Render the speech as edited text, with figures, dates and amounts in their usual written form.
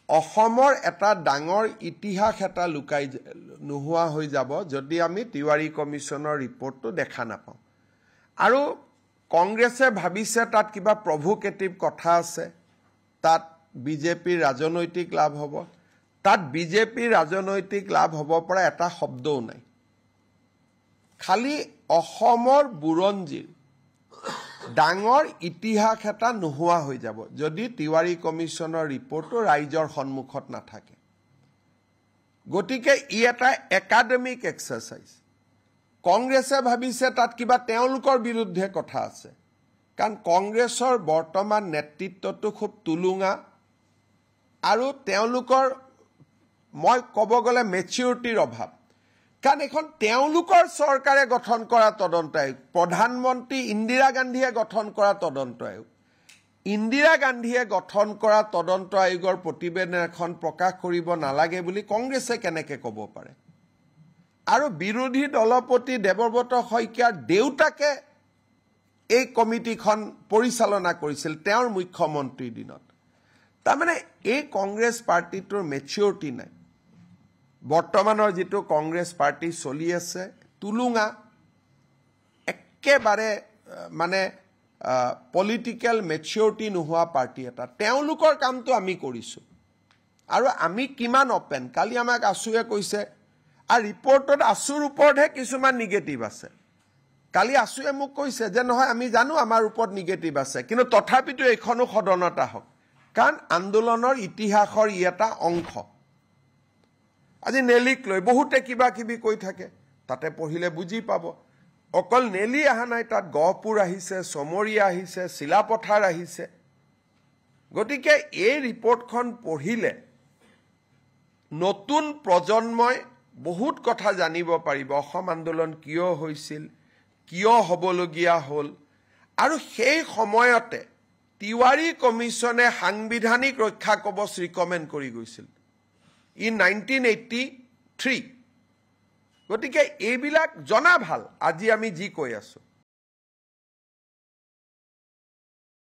অসমৰ এটা ডাঙৰ ইতিহাস এটা লুকাই নোহোৱা হৈ যাব যদি আমি তিৱাৰী কমিছনৰ ৰিপৰ্টটো দেখা নাপাওঁ আৰু কংগ্ৰেছে ভাবিছে তাত কিবা প্ৰভোকেটিভ কথা আছে তাত বিজেপিৰ ৰাজনৈতিক লাভ হ'ব তাত বিজেপিৰ ৰাজনৈতিক লাভ হ'ব পৰা এটা শব্দও নাই খালি অসমৰ বুৰঞ্জীৰ ডাঙৰ ইতিহাস এটা নোহোৱা হৈ যাব যদি তিৱাৰী কমিছনৰ ৰিপৰ্টটো ৰাইজৰ সন্মুখত নাথাকে গতিকে ই এটা একাডেমিক এক্সাৰসাইজ কংগ্ৰেছে ভাবিছে তাত কিবা তেওঁলোকৰ বিৰুদ্ধে কথা আছে কাৰণ কংগ্ৰেছৰ বৰ্তমান নেতৃত্বটো খুব তুলুঙা আৰু তেওঁলোকৰ মই ক'ব গ'লে মেচিউৰিটিৰ অভাৱ কাৰণ এখন তেওঁলোকৰ চৰকাৰে গঠন কৰা তদন্ত আয়োগ প্ৰধানমন্ত্ৰী ইন্দিৰা গান্ধীয়ে গঠন কৰা তদন্ত আয়োগ ইন্দিৰা গান্ধীয়ে গঠন কৰা তদন্ত আয়োগৰ প্ৰতিবেদন এখন প্ৰকাশ কৰিব নালাগে বুলি কংগ্ৰেছে কেনেকৈ ক'ব পাৰে আৰু বিৰোধী দলপতি দেৱব্ৰত শইকীয়াৰ দেউতাকে এই কমিটিখন পৰিচালনা কৰিছিল তেওঁৰ মুখ্যমন্ত্ৰীৰ দিনত তাৰমানে এই কংগ্ৰেছ পাৰ্টিটোৰ মেচিউৰিটি নাই বৰ্তমানৰ যেটো কংগ্ৰেছ পাৰ্টি চলি আছে তুলুঙা একেবাৰে মানে পলিটিক্যাল মেচিউৰিটি নোহোৱা পাৰ্টি এটা তেওঁলোকৰ কামটো আমি কৰিছো আৰু আমি কিমান ওপেন কালি আমাক আছুৱে কৈছে আৰু ৰিপৰ্টত আছুৰ ওপৰতহে কিছুমান নিগেটিভ আছে কালি আছুৱে মোক কৈছে যে নহয় আমি জানো আমাৰ ওপৰত নিগেটিভ আছে কিন্তু তথাপিতো এখনো সদনত আহক কাৰণ আন্দোলনৰ ইতিহাসৰ ই এটা অংশ আজি নেলিক লৈ বহুতে কিবা কিবি কৈ থাকে তাতে পঢ়িলে বুজি পাব অকল নেলি আহা নাই তাত গহপুৰ আহিছে সমৰীয়া আহিছে শিলাপথাৰ আহিছে গতিকে এই ৰিপৰ্টখন পঢ়িলে নতুন প্ৰজন্মই বহুত কথা জানিব পাৰিব অসম আন্দোলন কিয় হৈছিল কিয় হ'বলগীয়া হ'ল আৰু সেই সময়তে তিৱাৰী কমিছনে সাংবিধানিক ৰক্ষা কবচ ৰিকমেণ্ড কৰি গৈছিল in 1983 গতিকে এইবিলাক জনা ভাল আজি আমি জি কৈ আছো